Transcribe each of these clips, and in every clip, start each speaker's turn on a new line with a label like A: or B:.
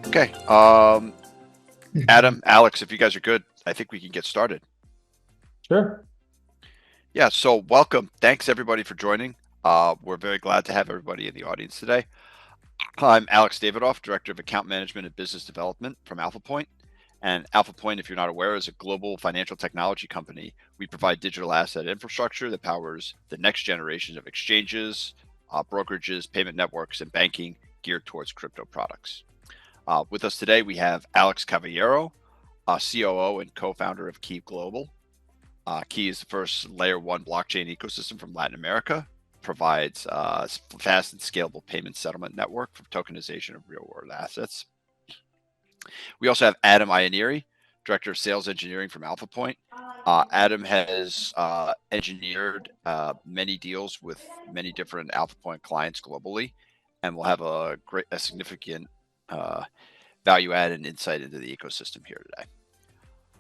A: Okay. Adam, Alex, if you guys are good, I think we can get started.
B: Sure.
A: Yeah, so welcome. Thanks everybody for joining. We're very glad to have everybody in the audience today. I'm Alex Davidoff, Director of Account Management and Business Development from AlphaPoint. And AlphaPoint, if you're not aware, is a global financial technology company. We provide digital asset infrastructure that powers the next generation of exchanges, brokerages, payment networks, and banking geared towards crypto products. With us today, we have Alex Cavallero, COO and co-founder of Kii Global. Kii is the first layer one blockchain ecosystem from Latin America, provides fast and scalable payment settlement network for tokenization of real world assets. We also have Adam Ianiri, Director of Sales Engineering from AlphaPoint. Adam has engineered many deals with many different AlphaPoint clients globally, and will have a significant value add and insight into the ecosystem here today.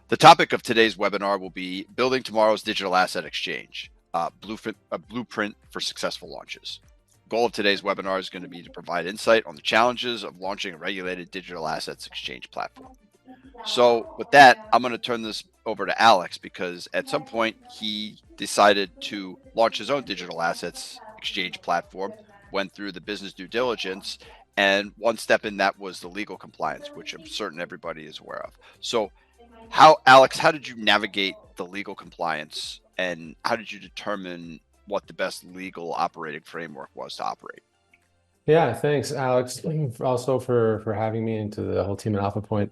A: The topic of today's webinar will be building tomorrow's digital asset exchange, a blueprint for successful launches. The goal of today's webinar is going to be to provide insight on the challenges of launching a regulated digital assets exchange platform. So with that, I'm going to turn this over to Alex, because at some point he decided to launch his own digital assets exchange platform, went through the business due diligence, and one step in that was the legal compliance, which I'm certain everybody is aware of. So Alex, how did you navigate the legal compliance, and how did you determine what the best legal operating framework was to operate?
B: Yeah, thanks, Alex, also for having me into the whole team at AlphaPoint.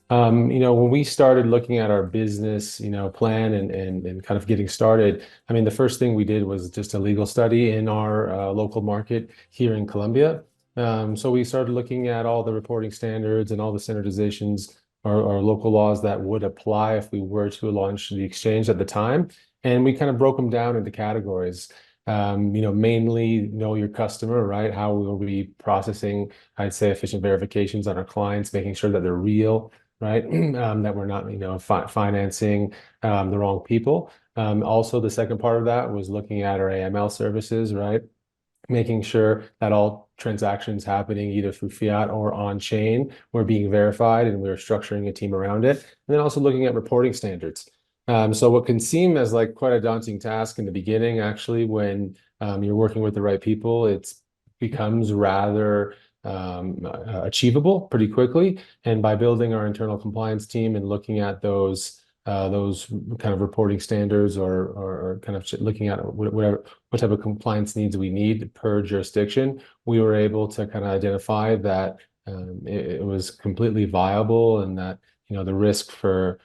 B: When we started looking at our business, plan and kind of getting started, I mean, the first thing we did was just a legal study in our local market here in Colombia. So we started looking at all the reporting standards and all the standardizations or local laws that would apply if we were to launch the exchange at the time. And we kind of broke them down into categories. Mainly know your customer, right? How will we be processing, I'd say, efficient verifications on our clients, making sure that they're real, right? That we're not, financing the wrong people. Also, the second part of that was looking at our AML services, right? Making sure that all transactions happening either through fiat or on chain were being verified, and we were structuring a team around it. And then also looking at reporting standards. So what can seem as like quite a daunting task in the beginning, actually, when you're working with the right people, it becomes rather achievable pretty quickly. And by building our internal compliance team and looking at those kind of reporting standards, or kind of looking at what type of compliance needs we need per jurisdiction, we were able to kind of identify that it was completely viable, and that the risk for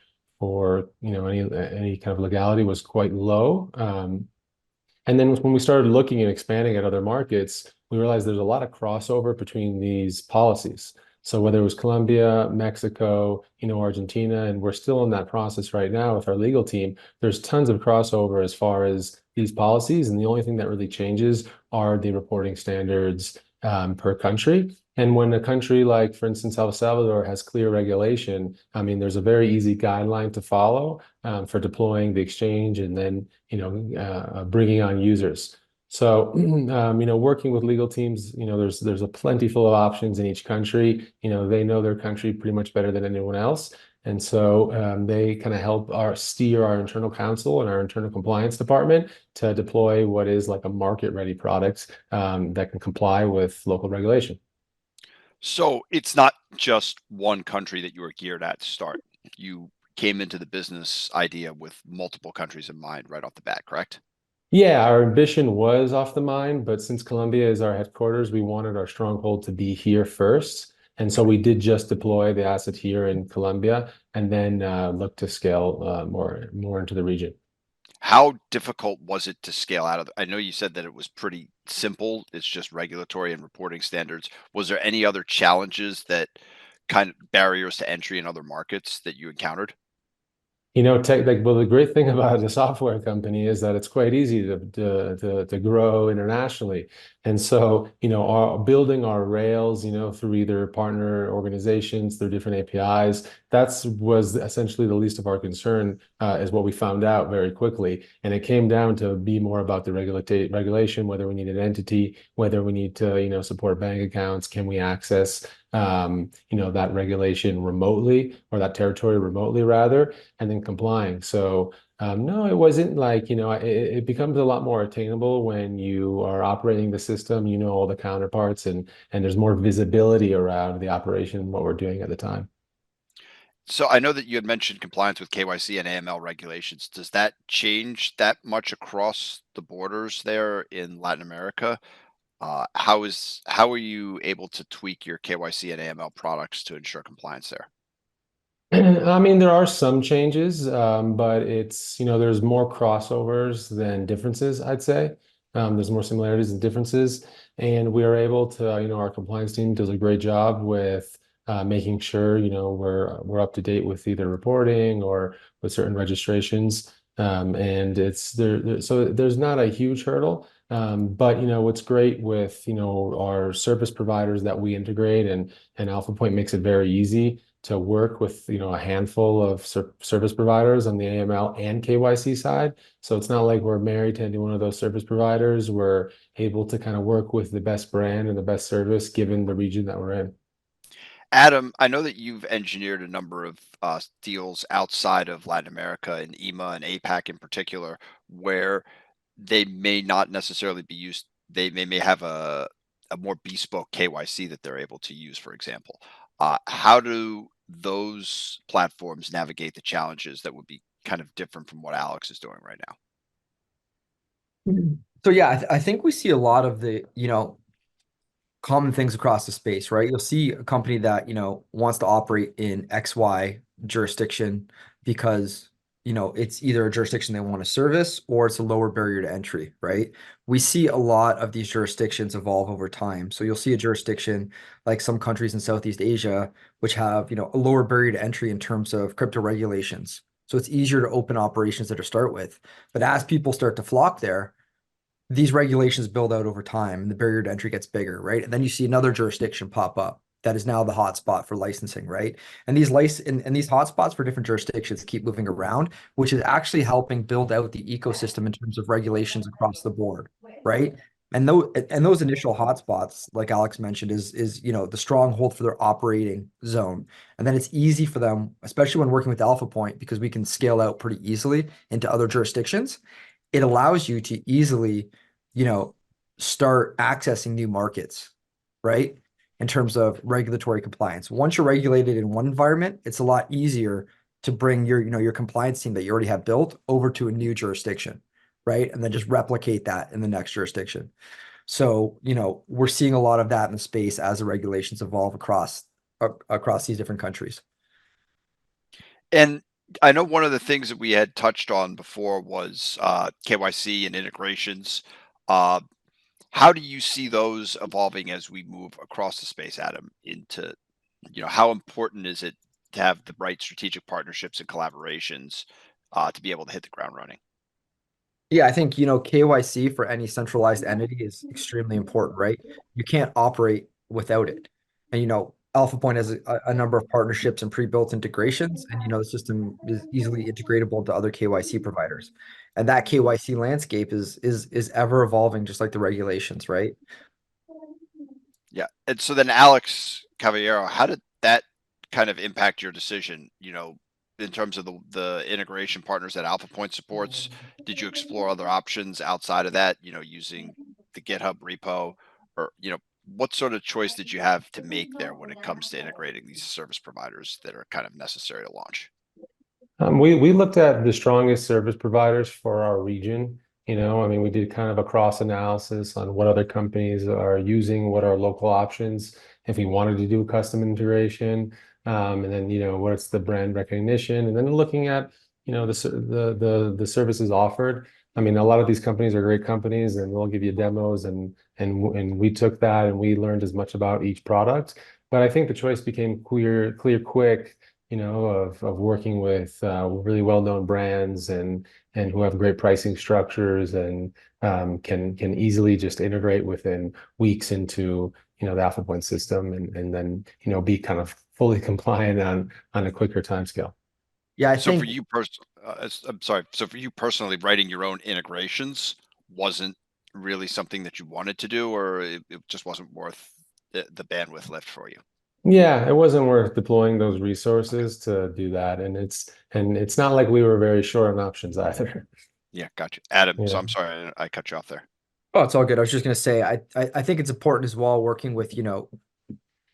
B: any kind of legality was quite low. And then when we started looking and expanding at other markets, we realized there's a lot of crossover between these policies. So whether it was Colombia, Mexico, Argentina, and we're still in that process right now with our legal team, there's tons of crossover as far as these policies. And the only thing that really changes are the reporting standards per country. And when a country like, for instance, El Salvador has clear regulation, I mean, there's a very easy guideline to follow for deploying the exchange and then, bringing on users. So, working with legal teams, there's a plentiful of options in each country. They know their country pretty much better than anyone else. And so they kind of help steer our internal counsel and our internal compliance department to deploy what is like a market-ready product that can comply with local regulation.
A: So it's not just one country that you were geared at to start. You came into the business idea with multiple countries in mind right off the bat, correct?
B: Yeah, our ambition was off the mine, but since Colombia is our headquarters, we wanted our stronghold to be here first. And so we did just deploy the asset here in Colombia, and then look to scale more into the region.
A: How difficult was it to scale out of? I know you said that it was pretty simple. It's just regulatory and reporting standards. Was there any other challenges, that kind of barriers to entry in other markets that you encountered?
B: Well, the great thing about a software company is that it's quite easy to grow internationally. And so, building our rails, through either partner organizations, through different APIs, was essentially the least of our concern, is what we found out very quickly. And it came down to be more about the regulation, whether we need an entity, whether we need to, support bank accounts, can we access that regulation remotely, or that territory remotely rather, and then complying. So no, it wasn't like, it becomes a lot more attainable when you are operating the system, all the counterparts, and there's more visibility around the operation and what we're doing at the time.
A: So I know that you had mentioned compliance with KYC and AML regulations. Does that change that much across the borders there in Latin America? How are you able to tweak your KYC and AML products to ensure compliance there?
B: I mean, there are some changes, but there's more crossovers than differences, I'd say. There's more similarities than differences. And we are able to, our compliance team does a great job with making sure, we're up to date with either reporting or with certain registrations. And so there's not a huge hurdle. But what's great with, our service providers that we integrate, and AlphaPoint makes it very easy to work with a handful of service providers on the AML and KYC side. So it's not like we're married to any one of those service providers. We're able to kind of work with the best brand and the best service given the region that we're in.
A: Adam, I know that you've engineered a number of deals outside of Latin America and EMA and APAC in particular, where they may not necessarily be used. They may have a more bespoke KYC that they're able to use, for example. How do those platforms navigate the challenges that would be kind of different from what Alex is doing right now?
C: So yeah, I think we see a lot of the, common things across the space, right? You'll see a company that, wants to operate in XY jurisdiction because, it's either a jurisdiction they want to service or it's a lower barrier to entry, right? We see a lot of these jurisdictions evolve over time. So you'll see a jurisdiction like some countries in Southeast Asia, which have, a lower barrier to entry in terms of crypto regulations. So it's easier to open operations there to start with. But as people start to flock there, these regulations build out over time and the barrier to entry gets bigger, right? And then you see another jurisdiction pop up that is now the hotspot for licensing, right? And these hotspots for different jurisdictions keep moving around, which is actually helping build out the ecosystem in terms of regulations across the board, right? And those initial hotspots, like Alex mentioned, is the stronghold for their operating zone. And then it's easy for them, especially when working with AlphaPoint, because we can scale out pretty easily into other jurisdictions. It allows you to easily, you know, start accessing new markets, right? In terms of regulatory compliance. Once you're regulated in one environment, it's a lot easier to bring your compliance team that you already have built over to a new jurisdiction, right? And then just replicate that in the next jurisdiction. So, we're seeing a lot of that in the space as the regulations evolve across these different countries.
A: And I know one of the things that we had touched on before was KYC and integrations. Uh, how do you see those evolving as we move across the space, Adam, into, how important is it to have the right strategic partnerships and collaborations to be able to hit the ground running?
C: Yeah, I think, KYC for any centralized entity is extremely important, right? You can't operate without it. And, AlphaPoint has a number of partnerships and pre-built integrations, and, the system is easily integratable to other KYC providers. And that KYC landscape is ever evolving, just like the regulations, right?
A: Yeah. And so then, Alex Cavallero, how did that kind of impact your decision, in terms of the integration partners that AlphaPoint supports? Did you explore other options outside of that, using the GitHub repo, or, what sort of choice did you have to make there when it comes to integrating these service providers that are kind of necessary to launch?
B: We looked at the strongest service providers for our region. I mean, we did kind of a cross analysis on what other companies are using, what are local options, if we wanted to do custom integration, and then what's the brand recognition, and then looking at the services offered. I mean, a lot of these companies are great companies, and they'll give you demos, and we took that and we learned as much about each product. But I think the choice became clear quick, of working with really well-known brands and who have great pricing structures and can easily just integrate within weeks into the AlphaPoint system and then be kind of fully compliant on a quicker timescale.
C: Yeah, I
A: So for
C: think
A: you I'm sorry. So for you personally, writing your own integrations wasn't really something that you wanted to do, or it just wasn't worth the bandwidth left for you?
B: Yeah, it wasn't worth deploying those resources to do that. And it's not like we were very short on options either.
A: Yeah, gotcha. Adam, so
B: Yeah,
A: I'm sorry I cut you off there.
C: Oh, it's all good. I was just gonna say, I think it's important as well working with,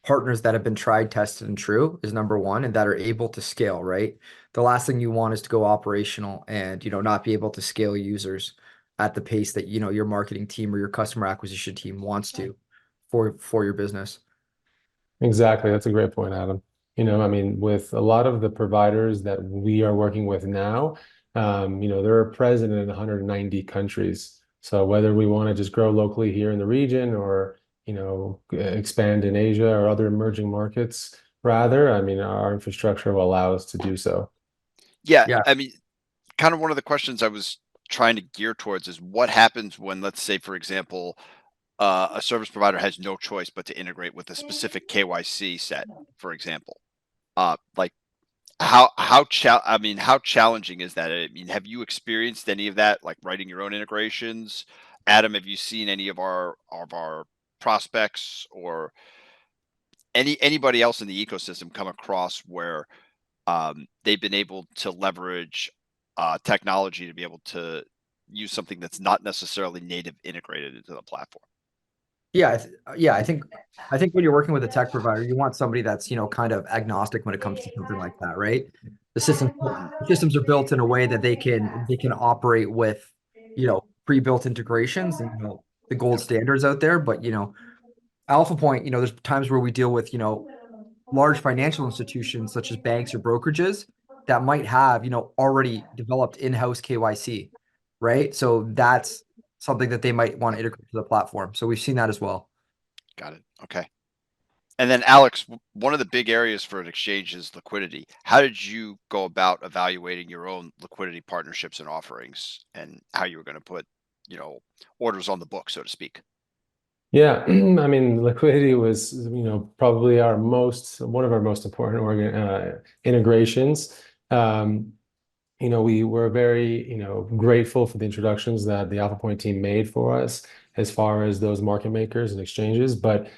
C: partners that have been tried, tested, and true is number one, and that are able to scale, right? The last thing you want is to go operational and, not be able to scale users at the pace that, your marketing team or your customer acquisition team wants to for your business.
B: exactly. That's a great point, Adam. I mean, with a lot of the providers that we are working with now, they're present in 190 countries. So whether we want to just grow locally here in the region or, expand in Asia or other emerging markets, rather, I mean, our infrastructure will allow us to do so.
A: Yeah,
C: Yeah.
A: I mean, kind of one of the questions I was trying to gear towards is what happens when, let's say, for example, a service provider has no choice but to integrate with a specific KYC set, for example. Like I mean, how challenging is that? I mean, have you experienced any of that, like writing your own integrations? Adam, have you seen any of our prospects or anybody else in the ecosystem come across where they've been able to leverage technology to be able to use something that's not necessarily native integrated into the platform?
C: Yeah, I think when you're working with a tech provider, you want somebody that's, kind of agnostic when it comes to something like that, right? The systems
A: Mhm.
C: systems are built in a way that they can operate with, pre-built integrations and, the gold
A: Yep.
C: standards out there. But, Alpha Point, there's times where we deal with, large financial institutions such as banks or brokerages that might have, already developed in-house KYC, right? So that's something that they might want to integrate to the platform. So we've seen that as well.
A: Got it. Okay. And then Alex, one of the big areas for an exchange is liquidity. How did you go about evaluating your own liquidity partnerships and offerings and how you were going to put, you know, orders on the book, so to speak?
B: Yeah, I mean, liquidity was, probably one of our most important integrations. Um, we were very, grateful for the introductions that the AlphaPoint team made for us as far as those market makers and exchanges. But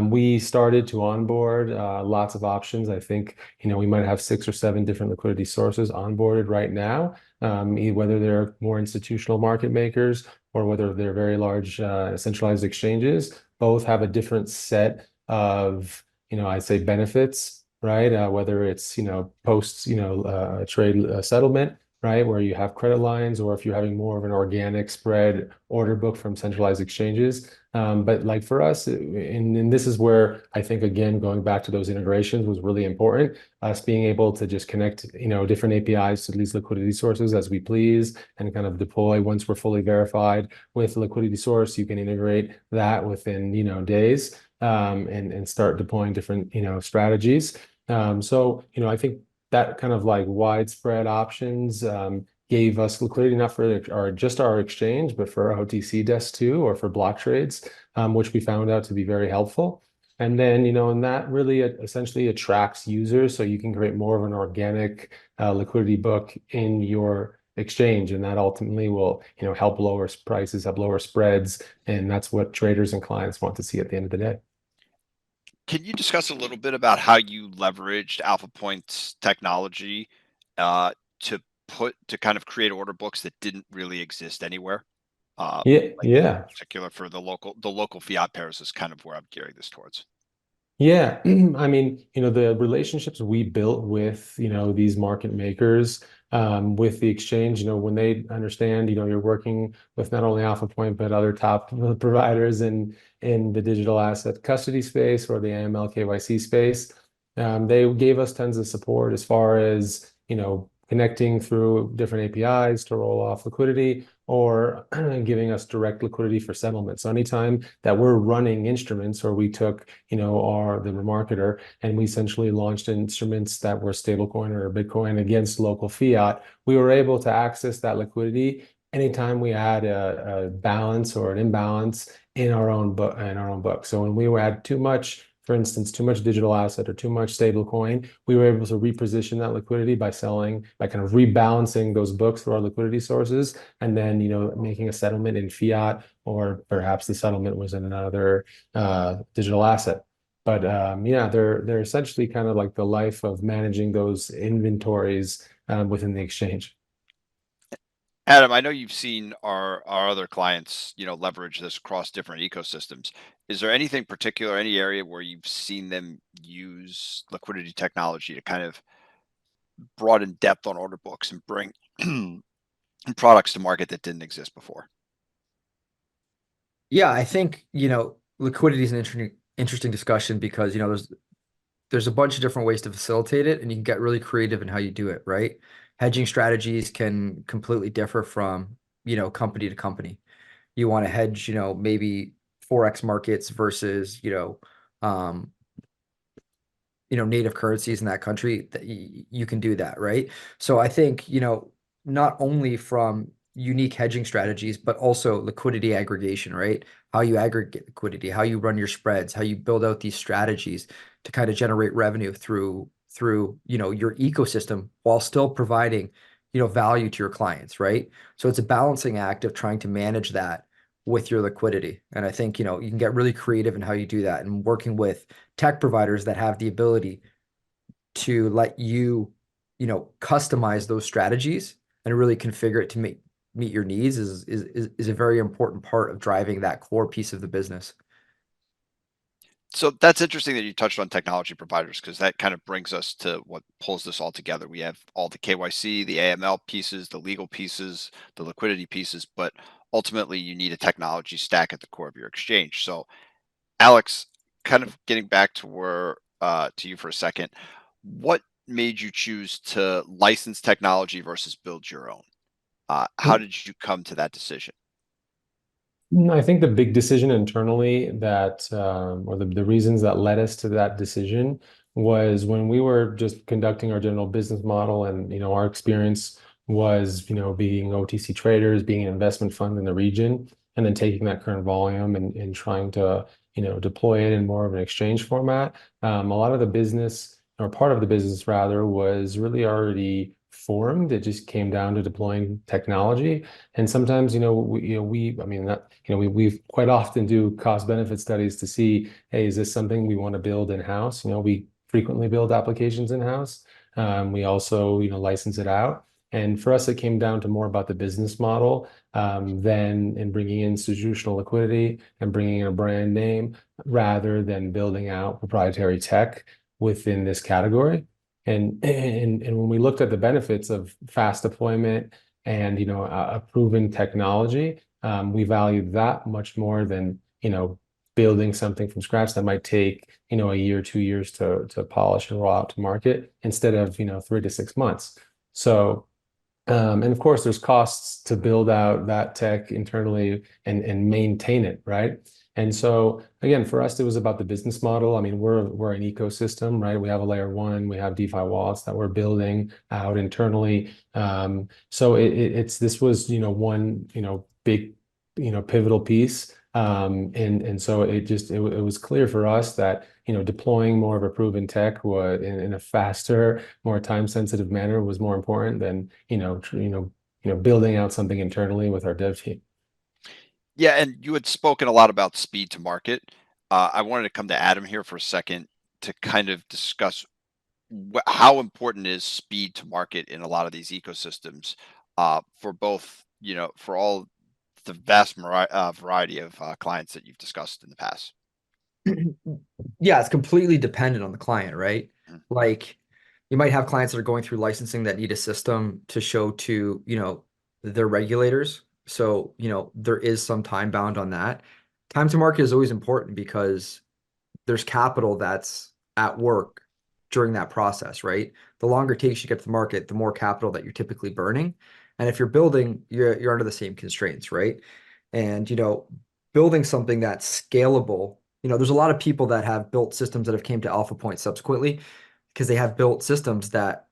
B: we started to onboard lots of options. I think, we might have 6 or 7 different liquidity sources onboarded right now, whether they're more institutional market makers or whether they're very large centralized exchanges. Both have a different set of, I'd say benefits, right? Whether it's, post, trade settlement, right? Where you have credit lines, or if you're having more of an organic spread order book from centralized exchanges. But like for us, and this is where I think, again, going back to those integrations was really important. Us being able to just connect, different APIs to these liquidity sources as we please and kind of deploy once we're fully verified with liquidity source, you can integrate that within, days, and start deploying different, strategies. So, I think that kind of like widespread options gave us liquidity not for our exchange, but for our OTC desk too, or for block trades, which we found out to be very helpful. And then, and that really essentially attracts users, so you can create more of an organic liquidity book in your exchange, and that ultimately will, help lower prices, help lower spreads, and that's what traders and clients want to see at the end of the day.
A: Can you discuss a little bit about how you leveraged Alpha Point's technology uh, to kind of create order books that didn't really exist anywhere?
B: Yeah,
A: Like in
B: yeah.
A: particular for the local fiat pairs is kind of where I'm gearing this towards.
B: Yeah, I mean, the relationships we built with, these market makers, with the exchange, when they understand, you're working with not only AlphaPoint but other top providers in the digital asset custody space or the AML KYC space, they gave us tons of support as far as, connecting through different APIs to roll off liquidity or giving us direct liquidity for settlement. So anytime that we're running instruments or we took the remarketer, and we essentially launched instruments that were stablecoin or Bitcoin against local fiat. We were able to access that liquidity anytime we had a balance or an imbalance in our own book. So when we had too much, for instance, too much digital asset or too much stablecoin, we were able to reposition that liquidity by kind of rebalancing those books through our liquidity sources, and then making a settlement in fiat, or perhaps the settlement was in another digital asset. But yeah, they're essentially kind of like the life of managing those inventories within the exchange.
A: Adam, I know you've seen our other clients, leverage this across different ecosystems. Is there anything particular, any area where you've seen them use liquidity technology to kind of broaden depth on order books and bring products to market that didn't exist before?
C: Yeah, I think, liquidity is an interesting discussion because, there's a bunch of different ways to facilitate it, and you can get really creative in how you do it, right? Hedging strategies can completely differ from, company to company. You want to hedge, maybe Forex markets versus, um, native currencies in that country, that you can do that, right? So I think, not only from unique hedging strategies, but also liquidity aggregation, right? How you aggregate liquidity, how you run your spreads, how you build out these strategies to kind of generate revenue through, your ecosystem while still providing, value to your clients, right? So it's a balancing act of trying to manage that with your liquidity. And I think, you can get really creative in how you do that, and working with tech providers that have the ability to let you, customize those strategies and really configure it to meet your needs is a very important part of driving that core piece of the business.
A: So that's interesting that you touched on technology providers because that kind of brings us to what pulls this all together. We have all the KYC, the AML pieces, the legal pieces, the liquidity pieces, but ultimately you need a technology stack at the core of your exchange. So Alex, kind of getting back to you for a second, what made you choose to license technology versus build your own? How did you come to that decision?
B: I think the big decision internally that, or the reasons that led us to that decision was when we were just conducting our general business model, and, our experience was, being OTC traders, being an investment fund in the region, and then taking that current volume and trying to, deploy it in more of an exchange format. A lot of the business, or part of the business rather, was really already formed. It just came down to deploying technology. And sometimes, I mean, that, we quite often do cost benefit studies to see, hey, is this something we want to build in-house? We frequently build applications in-house. We also, license it out. And for us, it came down to more about the business model than in bringing in institutional liquidity and bringing in a brand name rather than building out proprietary tech within this category. And when we looked at the benefits of fast deployment and, a proven technology, we valued that much more than, building something from scratch that might take, a year, 2 years to polish and roll out to market instead of, 3 to 6 months. So, and of course, there's costs to build out that tech internally and maintain it, right? And so again, for us, it was about the business model. I mean, we're an ecosystem, right? We have a layer one, we have DeFi wallets that we're building out internally. So it's this was, one, big, pivotal piece. And so it was clear for us that, deploying more of a proven tech would in a faster, more time-sensitive manner was more important than, building out something internally with our dev team.
A: Yeah, and you had spoken a lot about speed to market. I wanted to come to Adam here for a second to kind of discuss how important is speed to market in a lot of these ecosystems for both, for all the vast variety of clients that you've discussed in the past.
C: Yeah, it's completely dependent on the client, right?
A: Mhm.
C: Like, you might have clients that are going through licensing that need a system to show to, their regulators. So, there is some time bound on that. Time to market is always important because there's capital that's at work during that process, right? The longer it takes you to get to the market, the more capital that you're typically burning. And if you're building, you're under the same constraints, right? And, building something that's scalable, there's a lot of people that have built systems that have came to AlphaPoint subsequently because they have built systems that,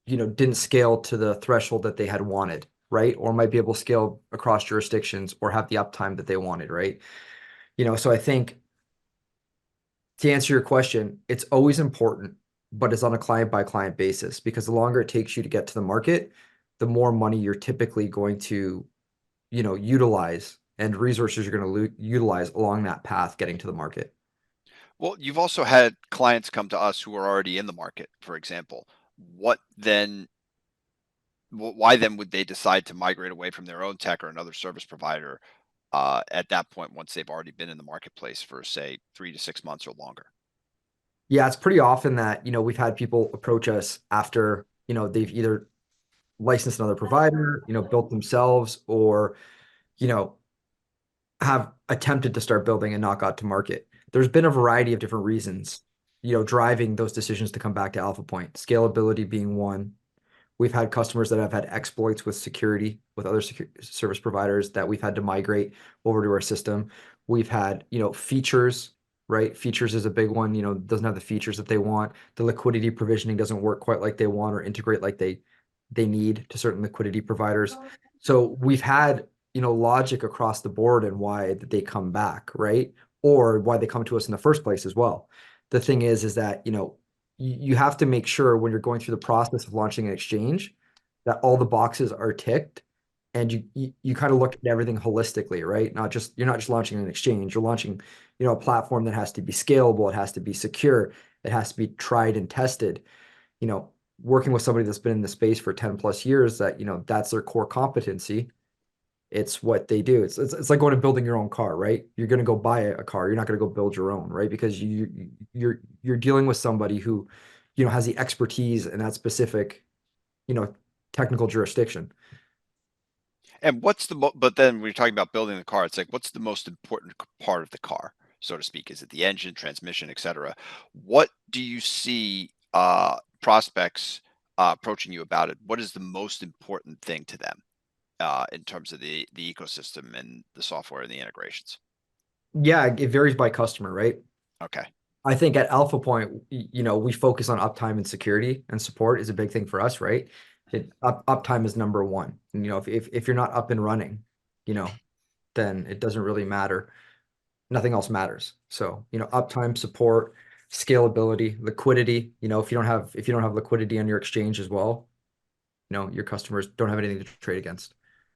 C: didn't scale to the threshold that they had wanted, right? Or might be able to scale across jurisdictions or have the uptime that they wanted, right? So I think to answer your question, it's always important, but it's on a client by client basis because the longer it takes you to get to the market, the more money you're typically going to, utilize and resources you're going to utilize along that path getting to the market.
A: Well, you've also had clients come to us who are already in the market, for example. What then, why then would they decide to migrate away from their own tech or another service provider at that point once they've already been in the marketplace for, say, 3 to 6 months or longer?
C: Yeah, it's pretty often that, we've had people approach us after, they've either licensed another provider, built themselves, or, you know, have attempted to start building and not got to market. There's been a variety of different reasons, driving those decisions to come back to AlphaPoint, scalability being one. We've had customers that have had exploits with security with other service providers that we've had to migrate over to our system. We've had, features, right? Features is a big one, doesn't have the features that they want. The liquidity provisioning doesn't work quite like they want or integrate like they need to certain liquidity providers. So we've had, logic across the board and why that they come back, right? Or why they come to us in the first place as well. The thing is that, you have to make sure when you're going through the process of launching an exchange that all the boxes are ticked and you kind of look at everything holistically, right? You're not just launching an exchange, you're launching, a platform that has to be scalable, it has to be secure, it has to be tried and tested. You know, Working with somebody that's been in the space for 10 plus years that, that's their core competency. It's what they do. It's like going to building your own car, right? You're going to go buy a car. You're not going to go build your own, right? Because you're dealing with somebody who, has the expertise in that specific, you know, technical jurisdiction.
A: And but then when you're talking about building the car, it's like, what's the most important part of the car, so to speak? Is it the engine, transmission, etc.? What do you see prospects approaching you about it? What is the most important thing to them in terms of the ecosystem and the software and the integrations?
C: Yeah, it varies by customer, right?
A: Okay.
C: I think at AlphaPoint, we focus on uptime and security, and support is a big thing for us, right? Uptime is number one. And, if you're not up and running, you know, then it doesn't really matter. Nothing else matters. So, uptime, support, scalability, liquidity. If you don't have liquidity on your exchange as well, your customers don't have anything to trade against.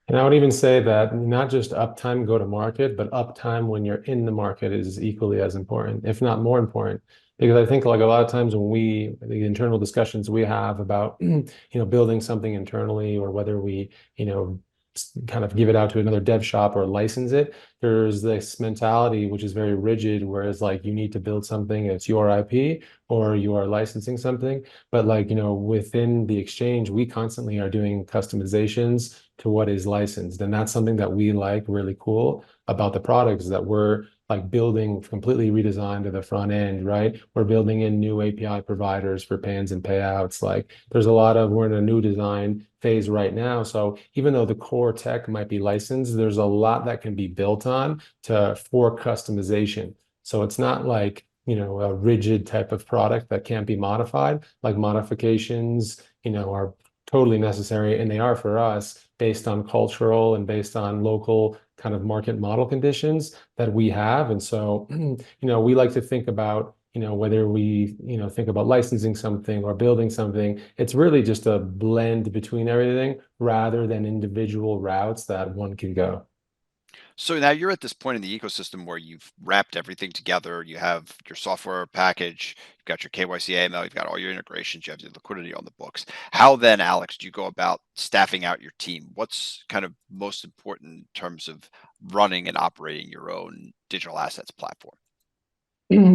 B: And I would even say that not just uptime go to market, but uptime when you're in the market is equally as important, if not more important. Because I think like a lot of times when the internal discussions we have about, building something internally or whether we, kind of give it out to another dev shop or license it, there's this mentality which is very rigid, whereas like you need to build something, it's your IP or you are licensing something. But like, within the exchange, we constantly are doing customizations to what is licensed. And that's something that we like really cool about the products that we're like building completely redesigned to the front end, right? We're building in new API providers for pans and payouts. Like we're in a new design phase right now. So even though the core tech might be licensed, there's a lot that can be built on for customization. So it's not like, a rigid type of product that can't be modified. Like modifications, are totally necessary, and they are for us based on cultural and based on local kind of market model conditions that we have. And so, we like to think about, whether we, think about licensing something or building something, it's really just a blend between everything rather than individual routes that one can go.
A: So now you're at this point in the ecosystem where you've wrapped everything together. You have your software package, you've got your KYC AML, you've got all your integrations, you have your liquidity on the books. How then, Alex, do you go about staffing out your team? What's kind of most important in terms of running and operating your own digital assets platform?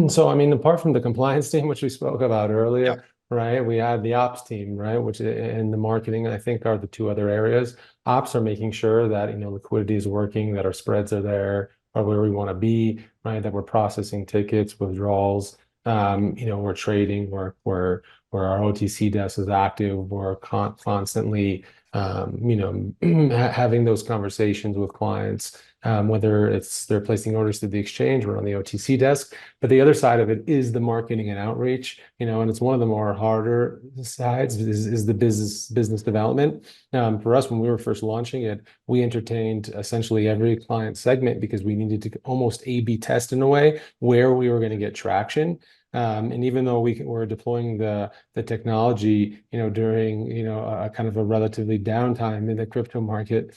B: So, I mean, apart from the compliance team, which we spoke about
A: Yep.
B: earlier, right? We had the ops team, right? And the marketing, I think, are the two other areas. Ops are making sure that, liquidity is working, that our spreads are there, are where we want to be, right? That we're processing tickets, withdrawals, we're trading, where our OTC desk is active, we're constantly, having those conversations with clients, whether it's they're placing orders through the exchange or on the OTC desk. But the other side of it is the marketing and outreach, and it's one of the more harder sides is the business development. For us, when we were first launching it, we entertained essentially every client segment because we needed to almost A/B test in a way where we were going to get traction. And even though we were deploying the technology, during a kind of a relatively downtime in the crypto market,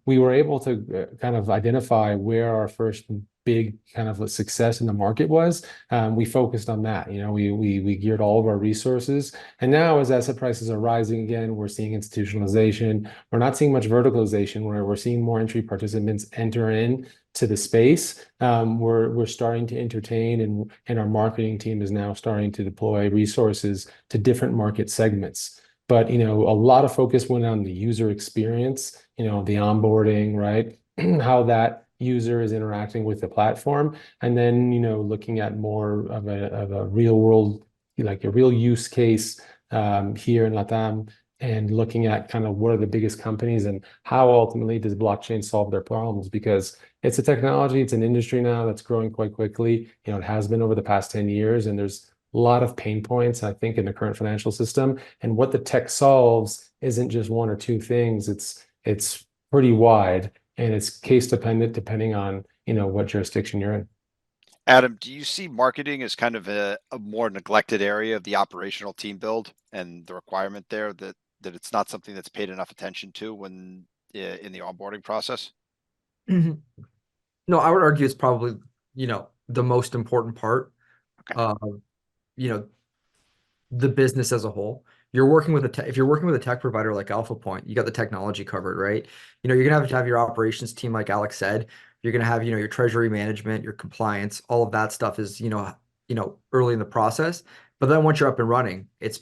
B: we were able to kind of identify where our first big kind of success in the market was, we focused on that. We geared all of our resources. And now, as asset prices are rising again, we're seeing institutionalization. We're not seeing much verticalization, where we're seeing more entry participants enter in to the space. We're starting to entertain, and our marketing team is now starting to deploy resources to different market segments. But a lot of focus went on the user experience, the onboarding, right? How that user is interacting with the platform, and then looking at more of a real world, like a real use case here in Latam, and looking at kind of what are the biggest companies and how ultimately does blockchain solve their problems, because it's a technology, it's an industry now that's growing quite quickly. It has been over the past 10 years, and there's a lot of pain points, I think, in the current financial system. And what the tech solves isn't just one or two things. It's pretty wide, and it's case dependent depending on what jurisdiction you're in.
A: Adam, do you see marketing as kind of a more neglected area of the operational team build and the requirement there that it's not something that's paid enough attention to when in the onboarding process?
C: Mhm. No, I would argue it's probably, the most important part
A: Okay.
C: of, you know, the business as a whole. You're working with if you're working with a tech provider like AlphaPoint, you got the technology covered, right? You're gonna have to have your operations team, like Alex said. You're gonna have, your treasury management, your compliance, all of that stuff is, early in the process. But then once you're up and running, it's,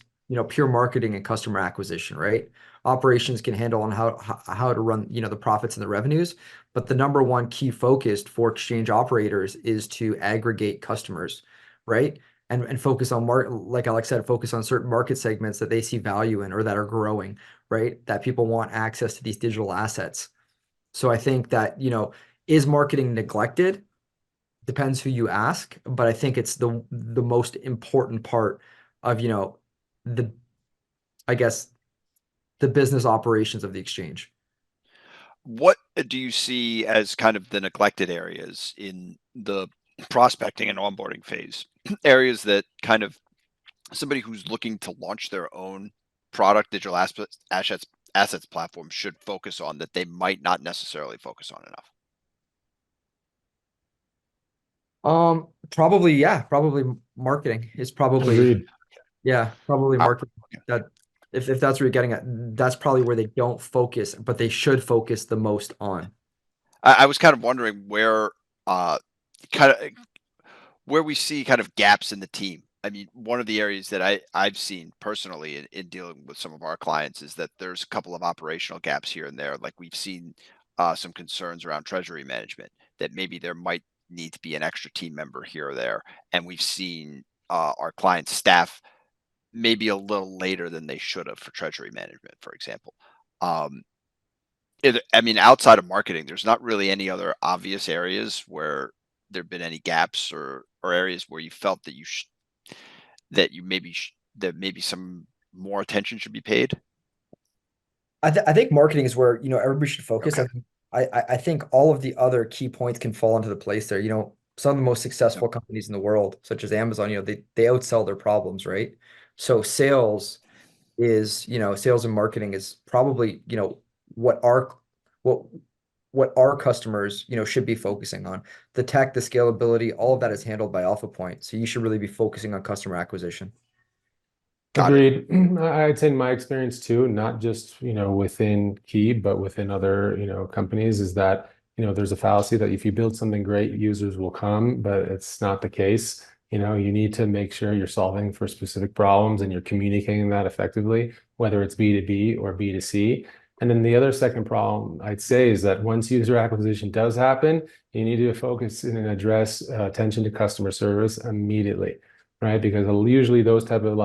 C: pure marketing and customer acquisition, right? Operations can handle on how to run, the profits and the revenues. But the number one key focus for exchange operators is to aggregate customers, right? And focus on like Alex said, focus on certain market segments that they see value in or that are growing, right? That people want access to these digital assets. So I think that, is marketing neglected? Depends who you ask, but I think it's the most important part of, the I guess the business operations of the exchange.
A: What do you see as kind of the neglected areas in the prospecting and onboarding phase? Areas that kind of somebody who's looking to launch their own product, digital assets platform should focus on that they might not necessarily focus on enough.
C: Probably, yeah, probably marketing is probably,
B: Agreed.
C: yeah, probably
A: Uh,
C: marketing. That if that's what you're getting at, that's probably where they don't focus, but they should focus the most on.
A: I was kind of wondering where kind of where we see kind of gaps in the team. I mean, one of the areas that I've seen personally in dealing with some of our clients is that there's a couple of operational gaps here and there. Like we've seen some concerns around treasury management that maybe there might need to be an extra team member here or there. And we've seen our clients' staff maybe a little later than they should have for treasury management, for example. Um, I mean, outside of marketing, there's not really any other obvious areas where there've been any gaps or areas where you felt that that maybe some more attention should be paid.
C: I think marketing is where, everybody should focus.
A: Okay.
C: I think all of the other key points can fall into the place there. Some of the most
A: Yep.
C: successful companies in the world, such as Amazon, they outsell their problems, right? So sales and marketing is probably, what our what what our customers, should be focusing on. The tech, the scalability, all of that is handled by AlphaPoint. So you should really be focusing on customer acquisition.
A: Got it.
B: Agreed. I'd say in my experience too, not just, within Key, but within other, companies, is that, there's a fallacy that if you build something great, users will come, but it's not the case. You need to make sure you're solving for specific problems and you're communicating that effectively, whether it's B2B or B2C. And then the other second problem I'd say is that once user acquisition does happen, you need to focus and address attention to customer service immediately, right? Because usually those type of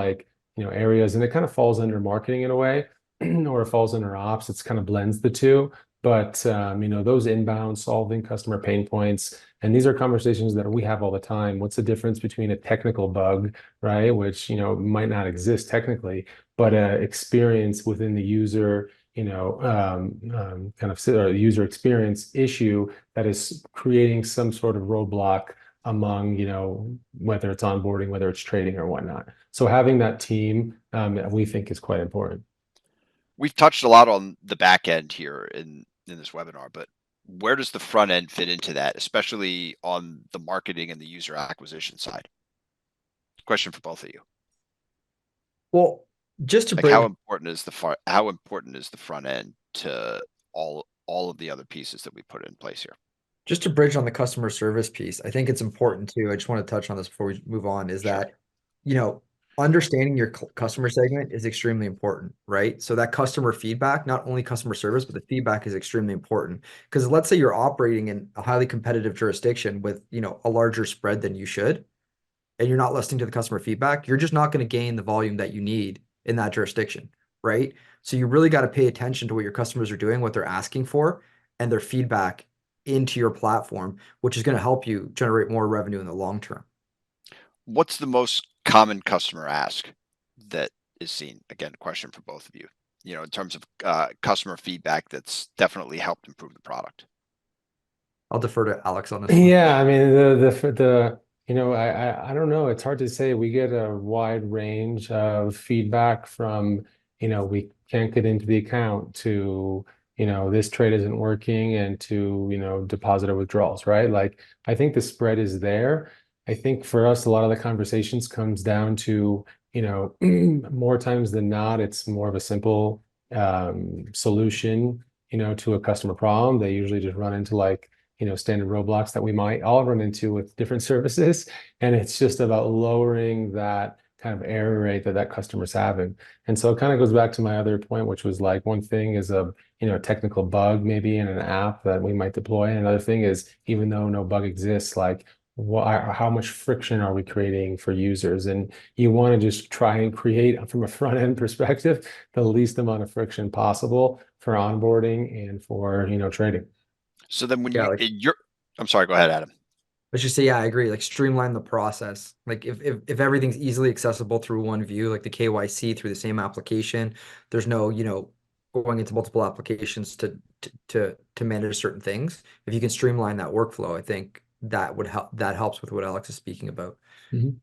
B: areas, and it kind of falls under marketing in a way, or it falls under ops. It's kind of blends the two. But those inbound solving customer pain points, and these are conversations that we have all the time. What's the difference between a technical bug, right, which might not exist technically, but experience within the user, kind of user experience issue that is creating some sort of roadblock among, whether it's onboarding, whether it's trading or whatnot. So having that team, we think is quite important.
A: We've touched a lot on the back end here in this webinar, but where does the front end fit into that, especially on the marketing and the user acquisition side? Question for both of you.
C: Well, just to
A: Like
C: bridge,
A: how important is the front end to all of the other pieces that we put in place here?
C: just to bridge on the customer service piece, I think it's important too. I just want to touch on this before we move on, is
A: Sure.
C: that, you know, understanding your customer segment is extremely important, right? So that customer feedback, not only customer service, but the feedback is extremely important. Because let's say you're operating in a highly competitive jurisdiction with, a larger spread than you should, and you're not listening to the customer feedback, you're just not going to gain the volume that you need in that jurisdiction, right? So you really got to pay attention to what your customers are doing, what they're asking for, and their feedback into your platform, which is going to help you generate more revenue in the long term.
A: What's the most common customer ask that is seen? Again, question for both of you. In terms of customer feedback that's definitely helped improve the product.
C: I'll defer to Alex on this one.
B: Yeah, I mean I don't know. It's hard to say. We get a wide range of feedback from, we can't get into the account to, this trade isn't working and to, depositor withdrawals, right? Like I think the spread is there. I think for us, a lot of the conversations comes down to, more times than not, it's more of a simple solution, to a customer problem. They usually just run into like standard roadblocks that we might all run into with different services. And it's just about lowering that kind of error rate that customer's having. And so it kind of goes back to my other point, which was like one thing is a technical bug maybe in an app that we might deploy. And another thing is even though no bug exists, like how much friction are we creating for users? And you want to just try and create from a front end perspective the least amount of friction possible for onboarding and for trading.
A: So then when
C: Yeah, like
A: I'm sorry, go ahead, Adam.
C: let's just say, yeah, I agree. Like streamline the process. Like if everything's easily accessible through one view, like the KYC through the same application, there's no, going into multiple applications to manage certain things. If you can streamline that workflow, I think that would help. That helps with what Alex is speaking about.
B: Mhm.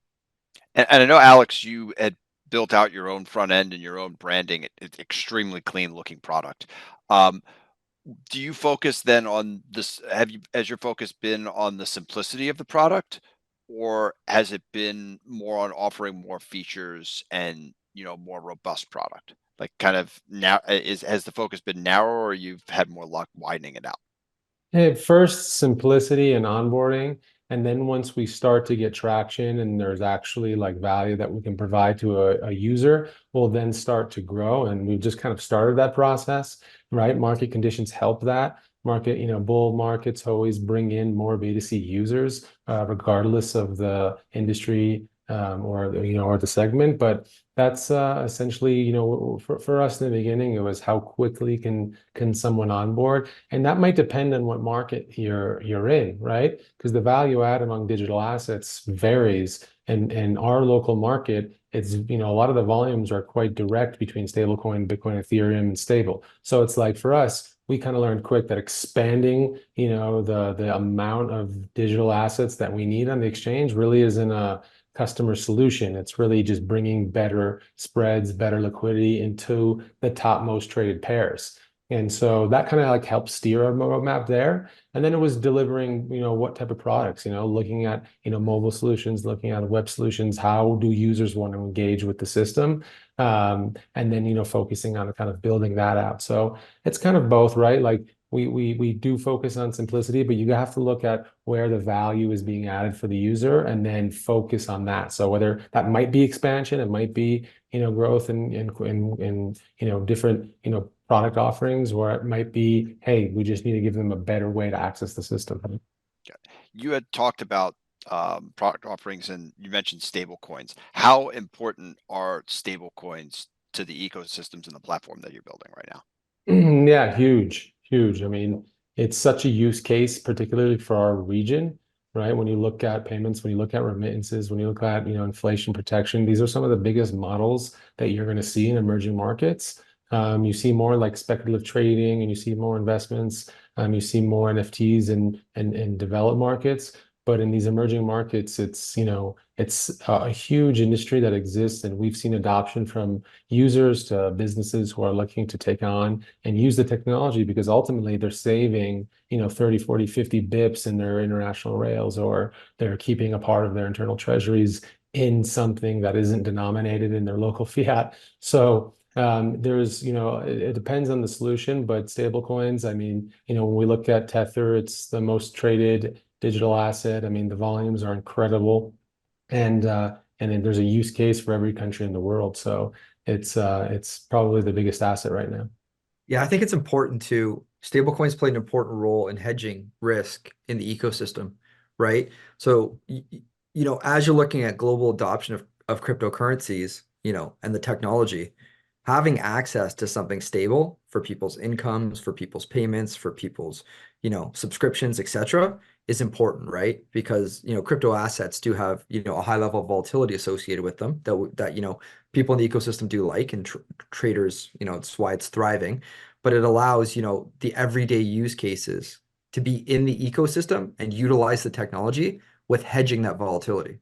A: And I know, Alex, you had built out your own front end and your own branding. It's extremely clean looking product. Um, do you focus then on this? Has your focus been on the simplicity of the product, or has it been more on offering more features and more robust product? Like kind of now, has the focus been narrower, or you've had more luck widening it out?
B: Hey, first, simplicity and onboarding. And then once we start to get traction and there's actually like value that we can provide to a user, we'll then start to grow. And we've just kind of started that process, right? Market conditions help that. Bull markets always bring in more B2C users, regardless of the industry or the segment. But that's essentially, for us in the beginning, it was how quickly can someone onboard. And that might depend on what market you're in, right? Because the value add among digital assets varies. And in our local market, it's, a lot of the volumes are quite direct between stablecoin, Bitcoin, Ethereum, and stable. So it's like for us, we kind of learned quick that expanding, the amount of digital assets that we need on the exchange really isn't a customer solution. It's really just bringing better spreads, better liquidity into the top most traded pairs. And so that kind of like helped steer our roadmap there. And then it was delivering, what type of products, looking at, mobile solutions, looking at web solutions, how do users want to engage with the system? And then, focusing on kind of building that out. So it's kind of both, right? Like we do focus on simplicity, but you have to look at where the value is being added for the user and then focus on that. So whether that might be expansion, it might be, growth in different, product offerings, or it might be, hey, we just need to give them a better way to access the system.
A: You had talked about product offerings and you mentioned stable coins. How important are stable coins to the ecosystems and the platform that you're building right now?
B: Yeah, huge, huge. I mean, it's such a use case, particularly for our region, right? When you look at payments, when you look at remittances, when you look at, inflation protection, these are some of the biggest models that you're going to see in emerging markets. You see more like speculative trading and you see more investments. You see more NFTs in developed markets. But in these emerging markets, it's a huge industry that exists, and we've seen adoption from users to businesses who are looking to take on and use the technology because ultimately they're saving, 30, 40, 50 bips in their international rails, or they're keeping a part of their internal treasuries in something that isn't denominated in their local fiat. So it depends on the solution, but stable coins, I mean, when we look at Tether, it's the most traded digital asset. I mean, the volumes are incredible, and then there's a use case for every country in the world. So it's probably the biggest asset right now.
C: Yeah, I think it's important to stablecoins play an important role in hedging risk in the ecosystem, right? So, as you're looking at global adoption of cryptocurrencies, and the technology, having access to something stable for people's incomes, for people's payments, for people's, subscriptions, etc., is important, right? Because, crypto assets do have, a high level of volatility associated with them that people in the ecosystem do like, and traders, it's why it's thriving. But it allows, the everyday use cases to be in the ecosystem and utilize the technology with hedging that volatility.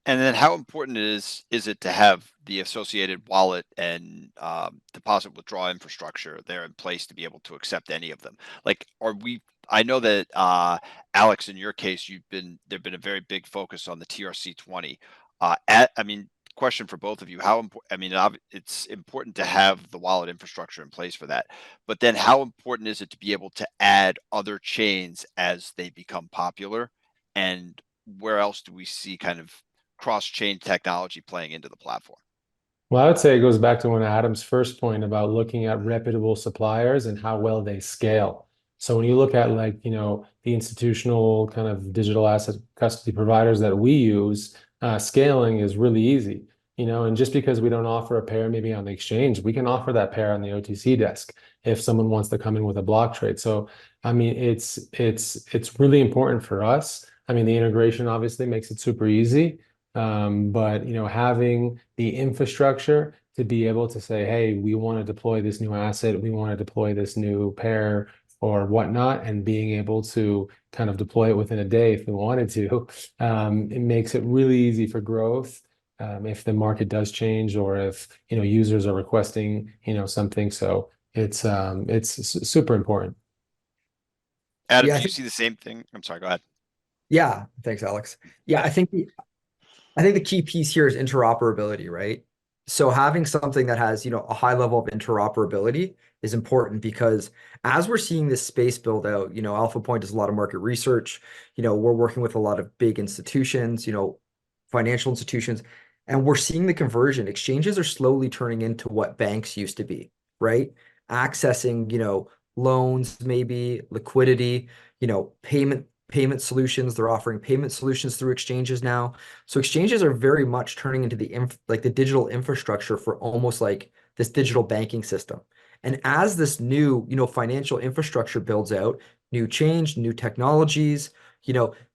A: And then how important is it to have the associated wallet and deposit withdrawal infrastructure there in place to be able to accept any of them? Like, are we? I know that Alex, in your case, there've been a very big focus on the TRC20. I mean, question for both of you: how important? I mean, it's important to have the wallet infrastructure in place for that, but then how important is it to be able to add other chains as they become popular? And where else do we see kind of cross-chain technology playing into the platform?
B: Well, I would say it goes back to one of Adam's first point about looking at reputable suppliers and how well they scale. So when you look at like, the institutional kind of digital asset custody providers that we use, scaling is really easy. And just because we don't offer a pair maybe on the exchange, we can offer that pair on the OTC desk if someone wants to come in with a block trade. So I mean, it's really important for us. I mean, the integration obviously makes it super easy. But having the infrastructure to be able to say, hey, we want to deploy this new asset, we want to deploy this new pair or whatnot, and being able to kind of deploy it within a day if we wanted to, it makes it really easy for growth. If the market does change or if users are requesting something, so it's super important.
A: Adam,
C: Yeah,
A: do you see the same thing? I'm sorry, go ahead.
C: yeah. Thanks, Alex. Yeah, I think the key piece here is interoperability, right? So having something that has, a high level of interoperability is important because as we're seeing this space build out, AlphaPoint does a lot of market research. We're working with a lot of big institutions, financial institutions, and we're seeing the conversion. Exchanges are slowly turning into what banks used to be, right? Accessing, loans, maybe liquidity, payment solutions. They're offering payment solutions through exchanges now. So exchanges are very much turning into the digital infrastructure for almost like this digital banking system. And as this new, financial infrastructure builds out, new change, new technologies,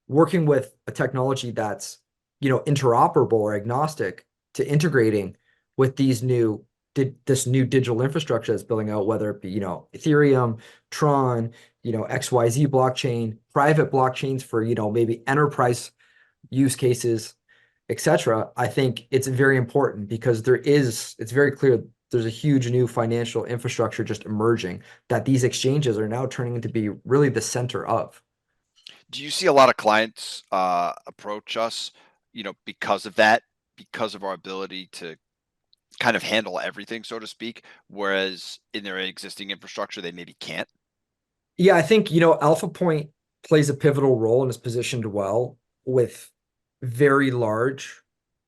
C: working with a technology that's, interoperable or agnostic to integrating with this new digital infrastructure that's building out, whether it be, Ethereum, Tron, XYZ blockchain, private blockchains for, maybe enterprise use cases, etc. I think it's very important because it's very clear there's a huge new financial infrastructure just emerging that these exchanges are now turning into be really the center of.
A: Do you see a lot of clients approach us, because of that, because of our ability to kind of handle everything, so to speak, whereas in their existing infrastructure, they maybe can't?
C: Yeah, I think, AlphaPoint plays a pivotal role and is positioned well with very large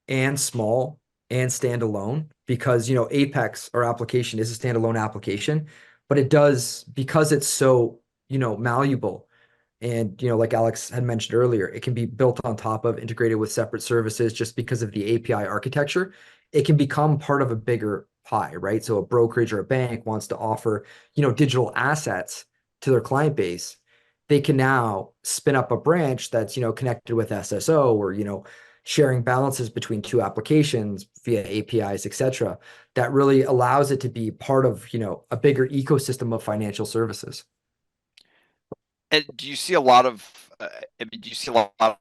C: and small and standalone because, Apex, our application, is a standalone application, but it does because it's so, malleable. And, like Alex had mentioned earlier, it can be built on top of, integrated with separate services just because of the API architecture. It can become part of a bigger pie, right? So a brokerage or a bank wants to offer, digital assets to their client base. They can now spin up a branch that's, connected with SSO or, sharing balances between two applications via APIs, etc. That really allows it to be part of, a bigger ecosystem of financial services.
A: And do you see a lot of I mean, do you see a lot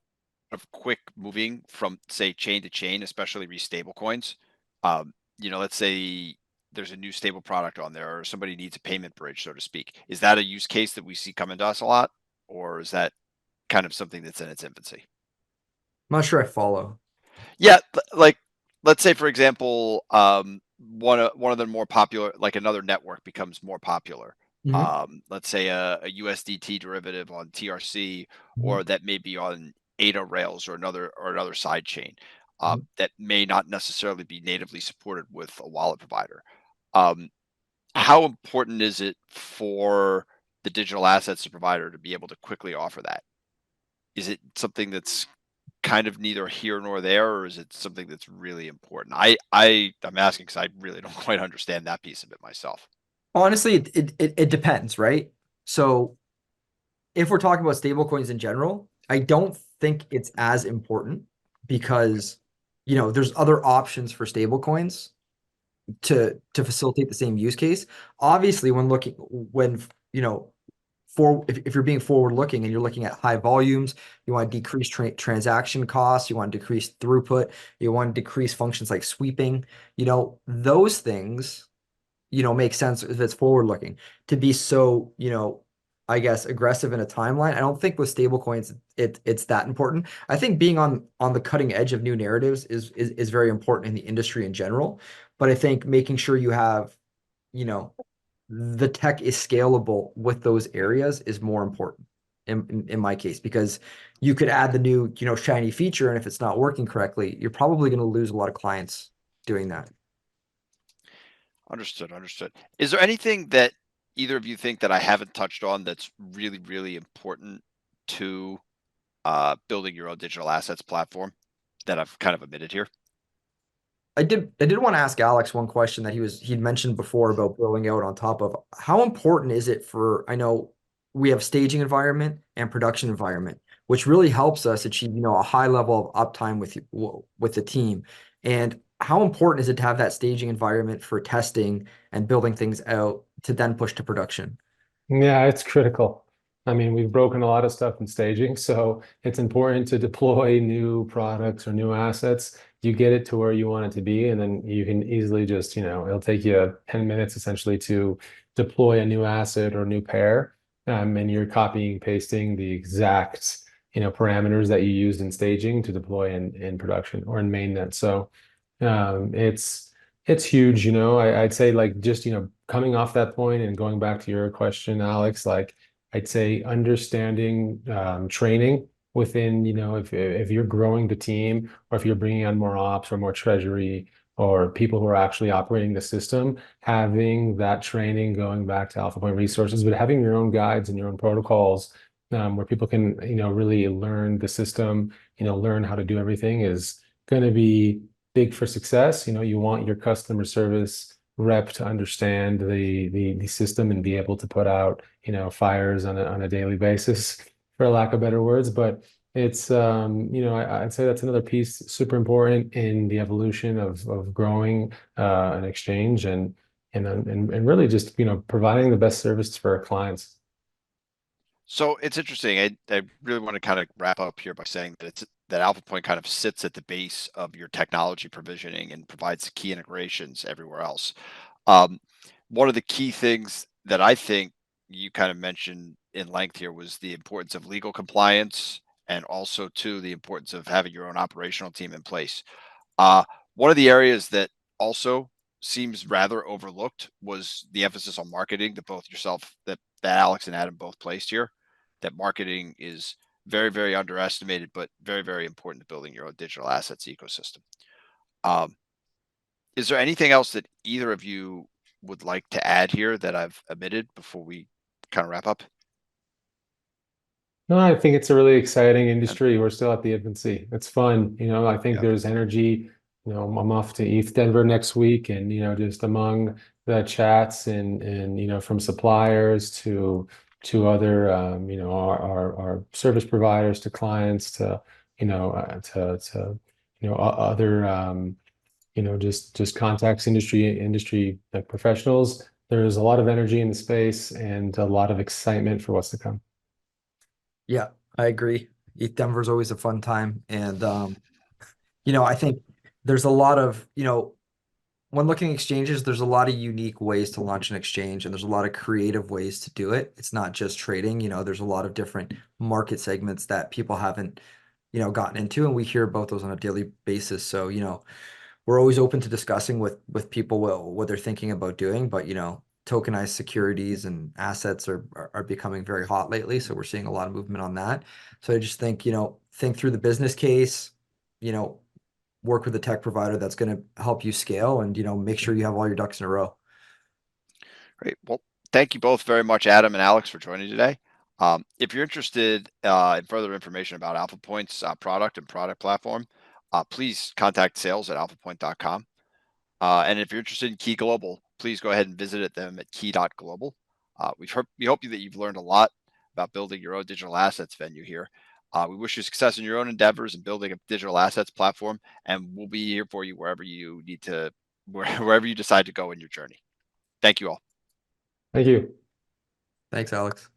A: of quick moving from, say, chain to chain, especially stable coins? Let's say there's a new stable product on there, or somebody needs a payment bridge, so to speak. Is that a use case that we see coming to us a lot, or is that kind of something that's in its infancy?
C: I'm not sure I follow.
A: Yeah, like let's say for example, one of the more popular, like another network becomes more popular.
C: Mhm,
A: Let's say a USDT derivative on TRC,
C: mhm,
A: or that may be on ADA rails or another side chain,
C: mhm.
A: that may not necessarily be natively supported with a wallet provider. Um, how important is it for the digital assets provider to be able to quickly offer that? Is it something that's kind of neither here nor there, or is it something that's really important? I'm asking because I really don't quite understand that piece of it myself.
C: Honestly, it depends, right? So if we're talking about stablecoins in general, I don't think it's as important because, there's other options for stablecoins to facilitate the same use case. Obviously, when if you're being forward looking and you're looking at high volumes, you want to decrease transaction costs, you want to decrease throughput, you want to decrease functions like sweeping, those things, make sense if it's forward looking. To be so, I guess aggressive in a timeline, I don't think with stable coins it's that important. I think being on the cutting edge of new narratives is very important in the industry in general. But I think making sure you have, you know, the tech is scalable with those areas is more important in my case, because you could add the new, shiny feature, and if it's not working correctly, you're probably going to lose a lot of clients doing that.
A: Understood, understood. Is there anything that either of you think that I haven't touched on that's really, really important to building your own digital assets platform that I've kind of omitted here?
C: I did want to ask Alex one question that he'd mentioned before about building out on top of. How important is it for, I know we have staging environment and production environment, which really helps us achieve, a high level of uptime with the team. And how important is it to have that staging environment for testing and building things out to then push to production?
B: Yeah, it's critical. I mean, we've broken a lot of stuff in staging, so it's important to deploy new products or new assets. You get it to where you want it to be, and then you can easily just, it'll take you 10 minutes essentially to deploy a new asset or new pair. And you're copying, pasting the exact, parameters that you used in staging to deploy in production or in mainnet. So it's huge, I'd say like just, coming off that point and going back to your question, Alex, like I'd say understanding training within, if you're growing the team or if you're bringing on more ops or more treasury or people who are actually operating the system, having that training going back to AlphaPoint resources, but having your own guides and your own protocols where people can, really learn the system, learn how to do everything is going to be big for success. You want your customer service rep to understand the system and be able to put out, fires on a daily basis, for lack of better words. But it's I'd say that's another piece super important in the evolution of growing an exchange and really just providing the best service for our clients.
A: So it's interesting. I really want to kind of wrap up here by saying that AlphaPoint kind of sits at the base of your technology provisioning and provides key integrations everywhere else. Um, One of the key things that I think you kind of mentioned in length here was the importance of legal compliance, and also too the importance of having your own operational team in place. Uh, One of the areas that also seems rather overlooked was the emphasis on marketing that both yourself, that Alex and Adam both placed here. That marketing is very, very underestimated, but very, very important to building your own digital assets ecosystem. Um, is there anything else that either of you would like to add here that I've omitted before we kind of wrap up?
B: No, I think it's a really exciting
A: And
B: industry. We're still at the infancy. It's fun. I think
A: yeah,
B: there's energy. I'm off to ETH Denver next week, and just among the chats and from suppliers to other our service providers to clients to to other just contacts industry like professionals. There's a lot of energy in the space and a lot of excitement for what's to come.
C: Yeah, I agree. Denver's always a fun time. And, I think there's a lot of, when looking at exchanges, there's a lot of unique ways to launch an exchange, and there's a lot of creative ways to do it. It's not just trading, there's a lot of different market segments that people haven't, gotten into, and we hear about those on a daily basis. So, we're always open to discussing with people what they're thinking about doing, but tokenized securities and assets are becoming very hot lately, so we're seeing a lot of movement on that. So I just think, think through the business case, you know, work with a tech provider that's going to help you scale, and make sure you have all your ducks in a row.
A: Great. Well, thank you both very much, Adam and Alex, for joining today. If you're interested in further information about AlphaPoint's product and product platform, please contact sales@alphapoint.com. And if you're interested in Kii Global, please go ahead and visit them at kii.global. We hope that you've learned a lot about building your own digital assets venue here. We wish you success in your own endeavors in building a digital assets platform, and we'll be here for you wherever you need to, wherever you decide to go in your journey. Thank you all.
B: Thank you.
C: Thanks, Alex.